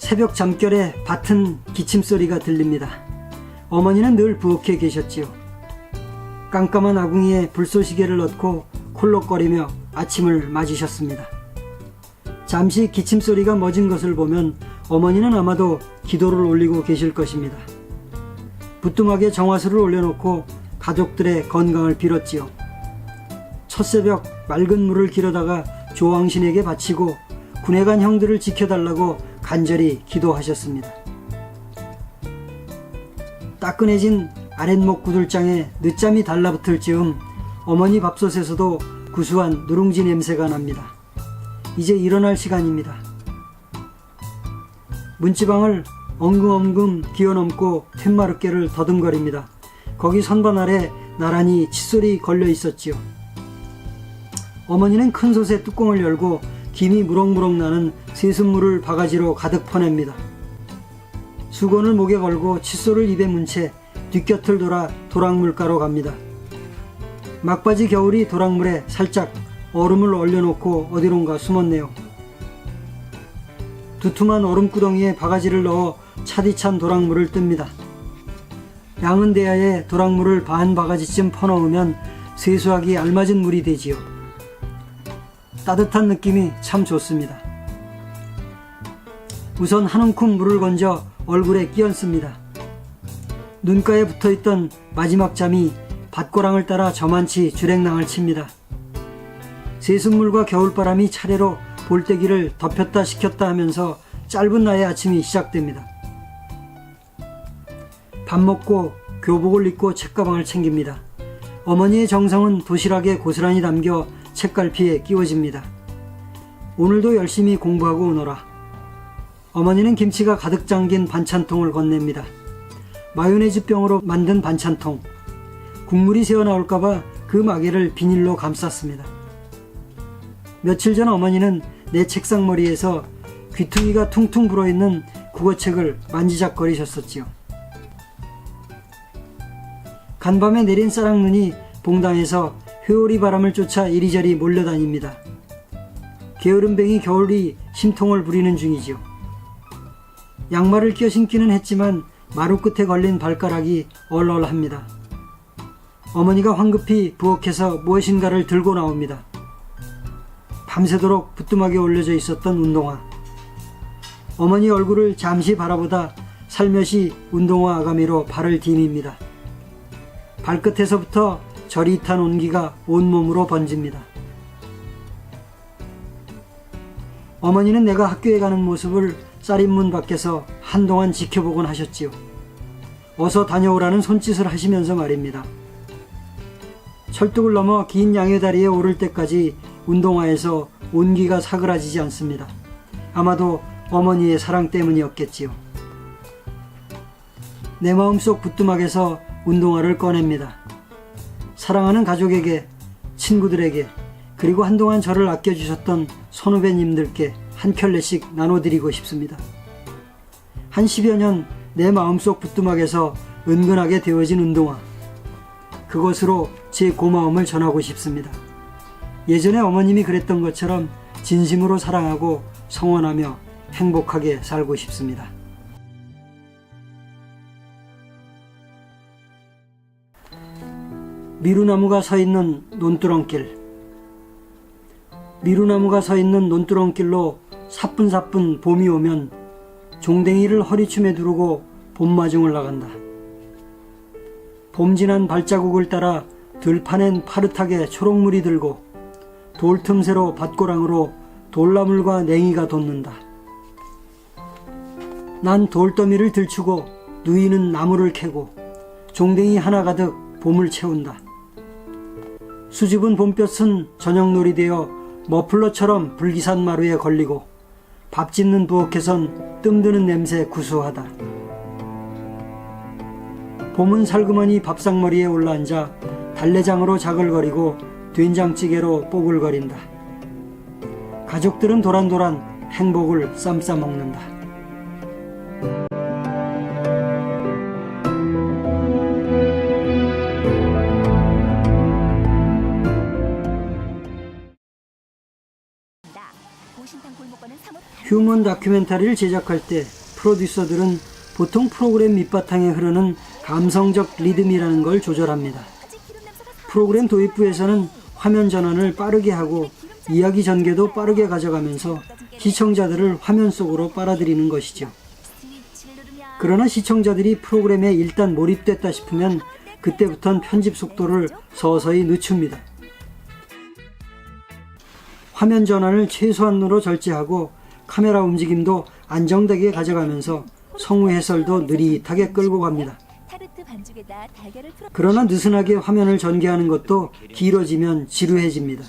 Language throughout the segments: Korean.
새벽 잠결에 밭은 기침소리가 들립니다. 어머니는 늘 부엌에 계셨지요. 깜깜한 아궁이에 불쏘시개를 넣고 콜록거리며 아침을 맞으셨습니다. 잠시 기침소리가 멎은 것을 보면 어머니는 아마도 기도를 올리고 계실 것입니다. 부뚜막에 정화수를 올려놓고 가족들의 건강을 빌었지요. 첫새벽 맑은 물을 길어다가 조왕신에게 바치고 군에 간 형들을 지켜달라고 간절히 기도하셨습니다. 따끈해진 아랫목 구들장에 늦잠이 달라붙을 즈음 어머니 밥솥에서도 구수한 누룽지 냄새가 납니다. 이제 일어날 시간입니다. 문지방을 엉금엉금 기어넘고 툇마룻개를 더듬거립니다. 거기 선반 아래 나란히 칫솔이 걸려 있었지요. 어머니는 큰 솥의 뚜껑을 열고 김이 무럭무럭 나는 세숫물을 바가지로 가득 퍼냅니다. 수건을 목에 걸고 칫솔을 입에 문 채 뒷곁을 돌아 도랑물가로 갑니다. 막바지 겨울이 도랑물에 살짝 얼음을 얼려놓고 어디론가 숨었네요. 두툼한 얼음구덩이에 바가지를 넣어 차디찬 도랑물을 뜹니다. 양은 대야에 도랑물을 반 바가지쯤 퍼넣으면 세수하기 알맞은 물이 되지요. 따뜻한 느낌이 참 좋습니다. 우선 한 움큼 물을 건져 얼굴에 끼얹습니다. 눈가에 붙어있던 마지막 잠이 밭고랑을 따라 저만치 주랭랑을 칩니다. 세숫물과 겨울바람이 차례로 볼때기를 덮였다 식혔다 하면서 짧은 나의 아침이 시작됩니다. 밥 먹고 교복을 입고 책가방을 챙깁니다. 어머니의 정성은 도시락에 고스란히 담겨 책갈피에 끼워집니다. 오늘도 열심히 공부하고 오너라. 어머니는 김치가 가득 잠긴 반찬통을 건넵니다. 마요네즈 병으로 만든 반찬통. 국물이 새어나올까봐 그 마개를 비닐로 감쌌습니다. 며칠 전 어머니는 내 책상머리에서 귀퉁이가 퉁퉁 불어있는 국어책을 만지작거리셨었지요. 간밤에 내린 쌀랑눈이 봉당에서 회오리 바람을 쫓아 이리저리 몰려다닙니다. 게으름뱅이 겨울이 심통을 부리는 중이지요. 양말을 끼어 신기는 했지만 마루 끝에 걸린 발가락이 얼얼합니다. 어머니가 황급히 부엌에서 무엇인가를 들고 나옵니다. 밤새도록 부뚜막에 올려져 있었던 운동화. 어머니 얼굴을 잠시 바라보다 살며시 운동화 아가미로 발을 디밉니다. 발끝에서부터 저릿한 온기가 온몸으로 번집니다. 어머니는 내가 학교에 가는 모습을 쌀입문 밖에서 한동안 지켜보곤 하셨지요. 어서 다녀오라는 손짓을 하시면서 말입니다. 철뚝을 넘어 긴 양의 다리에 오를 때까지 운동화에서 온기가 사그라지지 않습니다. 아마도 어머니의 사랑 때문이었겠지요. 내 마음속 부뚜막에서 운동화를 꺼냅니다. 사랑하는 가족에게, 친구들에게, 그리고 한동안 저를 아껴주셨던 선후배님들께 한 켤레씩 나눠드리고 싶습니다. 한 10여 년 내 마음속 부뚜막에서 은근하게 되어진 운동화. 그것으로 제 고마움을 전하고 싶습니다. 예전에 어머님이 그랬던 것처럼 진심으로 사랑하고 성원하며 행복하게 살고 싶습니다. 미루나무가 서 있는 논두렁길. 미루나무가 서 있는 논두렁길로 사뿐사뿐 봄이 오면 종댕이를 허리춤에 두르고 봄마중을 나간다. 봄 지난 발자국을 따라 들판엔 파릇하게 초록물이 들고 돌 틈새로 밭고랑으로 돌나물과 냉이가 돋는다. 난 돌더미를 들추고 누이는 나무를 캐고 종댕이 하나 가득 봄을 채운다. 수줍은 봄볕은 저녁놀이 되어 머플러처럼 불기산 마루에 걸리고 밥 짓는 부엌에선 뜸드는 냄새 구수하다. 봄은 살그머니 밥상머리에 올라앉아 달래장으로 자글거리고 된장찌개로 뽀글거린다. 가족들은 도란도란 행복을 쌈싸 먹는다. 휴먼 다큐멘터리를 제작할 때 프로듀서들은 보통 프로그램 밑바탕에 흐르는 감성적 리듬이라는 걸 조절합니다. 프로그램 도입부에서는 화면 전환을 빠르게 하고 이야기 전개도 빠르게 가져가면서 시청자들을 화면 속으로 빨아들이는 것이죠. 그러나 시청자들이 프로그램에 일단 몰입됐다 싶으면 그때부터는 편집 속도를 서서히 늦춥니다. 화면 전환을 최소한으로 절제하고 카메라 움직임도 안정되게 가져가면서 성우 해설도 느릿하게 끌고 갑니다. 그러나 느슨하게 화면을 전개하는 것도 길어지면 지루해집니다.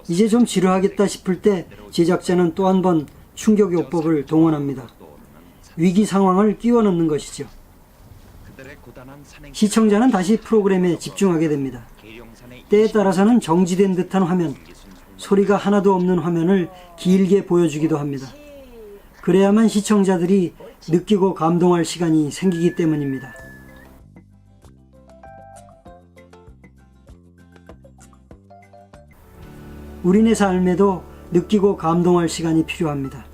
이제 좀 지루하겠다 싶을 때 제작자는 또 한 번 충격요법을 동원합니다. 위기 상황을 끼워 넣는 것이죠. 시청자는 다시 프로그램에 집중하게 됩니다. 때에 따라서는 정지된 듯한 화면, 소리가 하나도 없는 화면을 길게 보여주기도 합니다. 그래야만 시청자들이 느끼고 감동할 시간이 생기기 때문입니다. 우리네 삶에도 느끼고 감동할 시간이 필요합니다.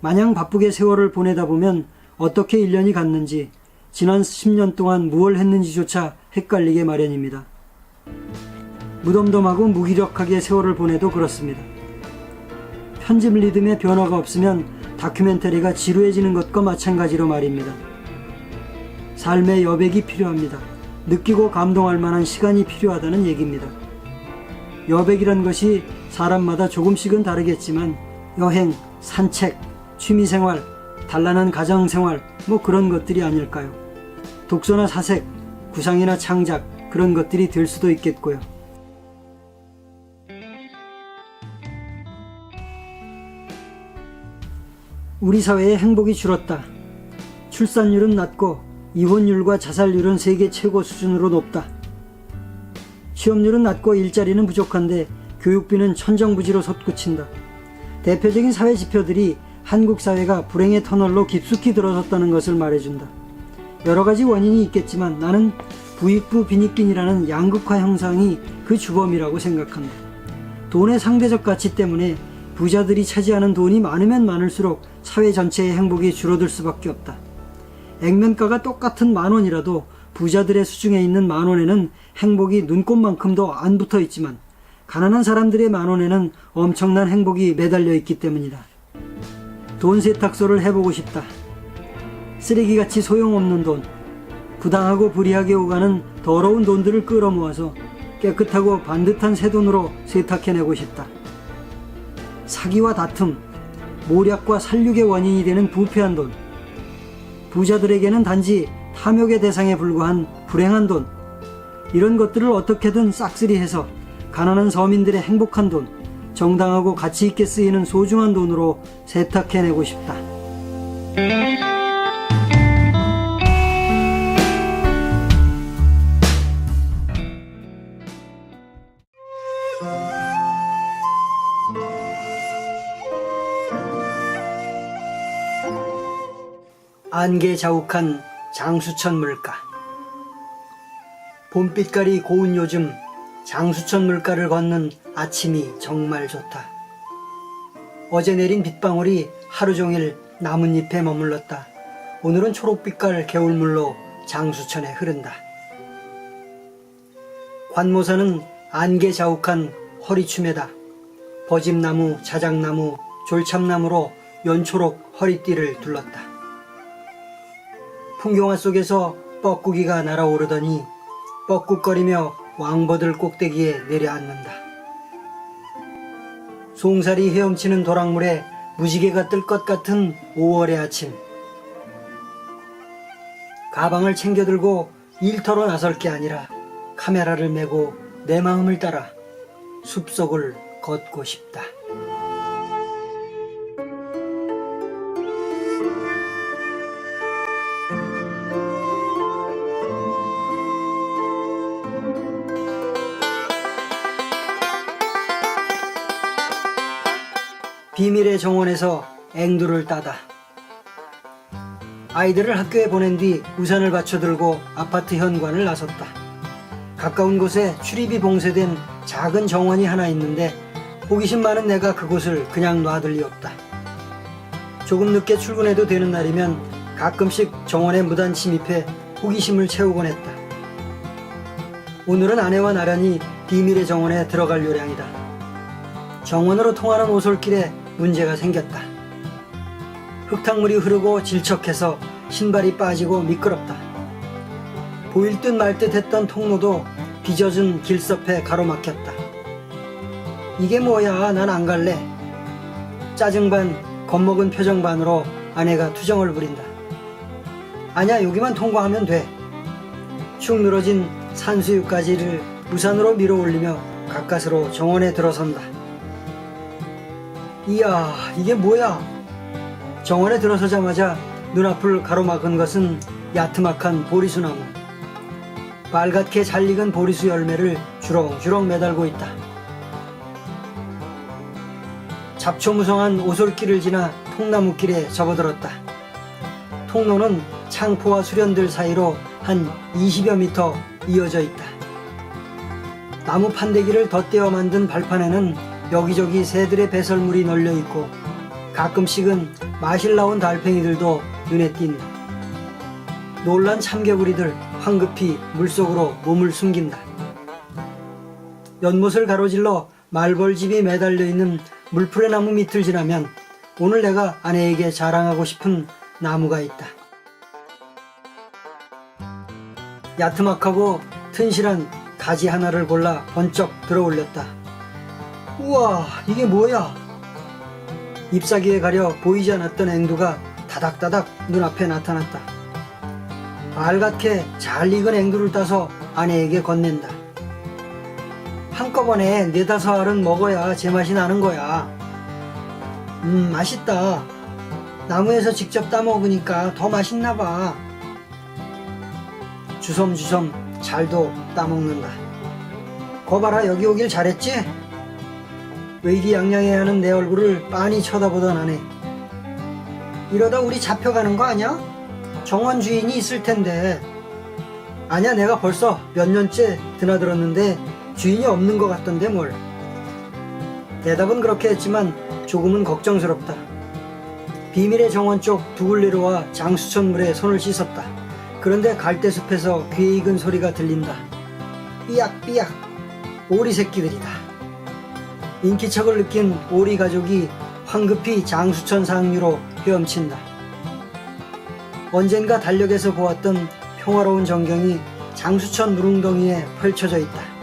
마냥 바쁘게 세월을 보내다 보면 어떻게 1년이 갔는지, 지난 10년 동안 무얼 했는지조차 헷갈리게 마련입니다. 무덤덤하고 무기력하게 세월을 보내도 그렇습니다. 편집 리듬에 변화가 없으면 다큐멘터리가 지루해지는 것과 마찬가지로 말입니다. 삶의 여백이 필요합니다. 느끼고 감동할 만한 시간이 필요하다는 얘기입니다. 여백이란 것이 사람마다 조금씩은 다르겠지만 여행, 산책, 취미생활, 단란한 가정생활 뭐 그런 것들이 아닐까요? 독서나 사색, 구상이나 창작 그런 것들이 될 수도 있겠고요. 우리 사회의 행복이 줄었다. 출산율은 낮고 이혼율과 자살률은 세계 최고 수준으로 높다. 취업률은 낮고 일자리는 부족한데 교육비는 천정부지로 솟구친다. 대표적인 사회 지표들이 한국 사회가 불행의 터널로 깊숙이 들어섰다는 것을 말해준다. 여러 가지 원인이 있겠지만 나는 부익부 빈익빈이라는 양극화 형상이 그 주범이라고 생각한다. 돈의 상대적 가치 때문에 부자들이 차지하는 돈이 많으면 많을수록 사회 전체의 행복이 줄어들 수밖에 없다. 액면가가 똑같은 10,000원이라도 부자들의 수중에 있는 10,000원에는 행복이 눈꼽만큼도 안 붙어 있지만 가난한 사람들의 10,000원에는 엄청난 행복이 매달려 있기 때문이다. 돈 세탁소를 해보고 싶다. 쓰레기같이 소용없는 돈, 부당하고 불이하게 오가는 더러운 돈들을 끌어모아서 깨끗하고 반듯한 새 돈으로 세탁해내고 싶다. 사기와 다툼, 모략과 살육의 원인이 되는 부패한 돈, 부자들에게는 단지 탐욕의 대상에 불과한 불행한 돈, 이런 것들을 어떻게든 싹쓸이해서 가난한 서민들의 행복한 돈, 정당하고 가치 있게 쓰이는 소중한 돈으로 세탁해내고 싶다. 안개 자욱한 장수천 물가. 봄빛깔이 고운 요즘 장수천 물가를 걷는 아침이 정말 좋다. 어제 내린 빗방울이 하루 종일 나뭇잎에 머물렀다. 오늘은 초록빛깔 개울물로 장수천에 흐른다. 관모사는 안개 자욱한 허리춤에다 버짐나무, 자작나무, 졸참나무로 연초록 허리띠를 둘렀다. 풍경화 속에서 뻐꾸기가 날아오르더니 뻐꾹거리며 왕버들 꼭대기에 내려앉는다. 송사리 헤엄치는 도랑물에 무지개가 뜰 것 같은 5월의 아침. 가방을 챙겨 들고 일터로 나설 게 아니라 카메라를 메고 내 마음을 따라 숲속을 걷고 싶다. 비밀의 정원에서 앵두를 따다. 아이들을 학교에 보낸 뒤 우산을 받쳐 들고 아파트 현관을 나섰다. 가까운 곳에 출입이 봉쇄된 작은 정원이 하나 있는데 호기심 많은 내가 그곳을 그냥 놔둘 리 없다. 조금 늦게 출근해도 되는 날이면 가끔씩 정원에 무단 침입해 호기심을 채우곤 했다. 오늘은 아내와 나란히 비밀의 정원에 들어갈 요량이다. 정원으로 통하는 오솔길에 문제가 생겼다. 흙탕물이 흐르고 질척해서 신발이 빠지고 미끄럽다. 보일 듯 말 듯 했던 통로도 빚어진 길섭에 가로막혔다. 이게 뭐야, 난 안 갈래. 짜증 반 겁먹은 표정 반으로 아내가 투정을 부린다. 아냐, 여기만 통과하면 돼. 축 늘어진 산수유가지를 우산으로 밀어 올리며 가까스로 정원에 들어선다. 이야, 이게 뭐야. 정원에 들어서자마자 눈앞을 가로막은 것은 야트막한 보리수나무. 빨갛게 잘 익은 보리수 열매를 주렁주렁 매달고 있다. 잡초무성한 오솔길을 지나 통나무길에 접어들었다. 통로는 창포와 수련들 사이로 한 20여 미터 이어져 있다. 나무 판대기를 덧대어 만든 발판에는 여기저기 새들의 배설물이 널려 있고 가끔씩은 마실 나온 달팽이들도 눈에 띈다. 놀란 참개구리들 황급히 물속으로 몸을 숨긴다. 연못을 가로질러 말벌집이 매달려 있는 물풀의 나무 밑을 지나면 오늘 내가 아내에게 자랑하고 싶은 나무가 있다. 야트막하고 튼실한 가지 하나를 골라 번쩍 들어 올렸다. 우와, 이게 뭐야? 잎사귀에 가려 보이지 않았던 앵두가 다닥다닥 눈앞에 나타났다. 빨갛게 잘 익은 앵두를 따서 아내에게 건넨다. 한꺼번에 4-5알은 먹어야 제맛이 나는 거야. 맛있다. 나무에서 직접 따먹으니까 더 맛있나 봐. 주섬주섬 잘도 따먹는다. 거 봐라, 여기 오길 잘했지? 의기양양해하는 내 얼굴을 빤히 쳐다보던 아내. 이러다 우리 잡혀가는 거 아냐? 정원 주인이 있을 텐데. 아냐, 내가 벌써 몇 년째 드나들었는데 주인이 없는 것 같던데 뭘. 대답은 그렇게 했지만 조금은 걱정스럽다. 비밀의 정원 쪽 두 굴레로와 장수천물에 손을 씻었다. 그런데 갈대숲에서 귀에 익은 소리가 들린다. 삐약삐약, 오리 새끼들이다. 인기척을 느낀 오리 가족이 황급히 장수천 상류로 헤엄친다. 언젠가 달력에서 보았던 평화로운 전경이 장수천 물웅덩이에 펼쳐져 있다.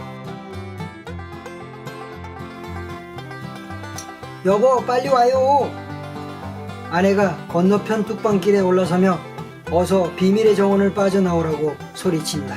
여보, 빨리 와요. 아내가 건너편 뚝방길에 올라서며 어서 비밀의 정원을 빠져나오라고 소리친다.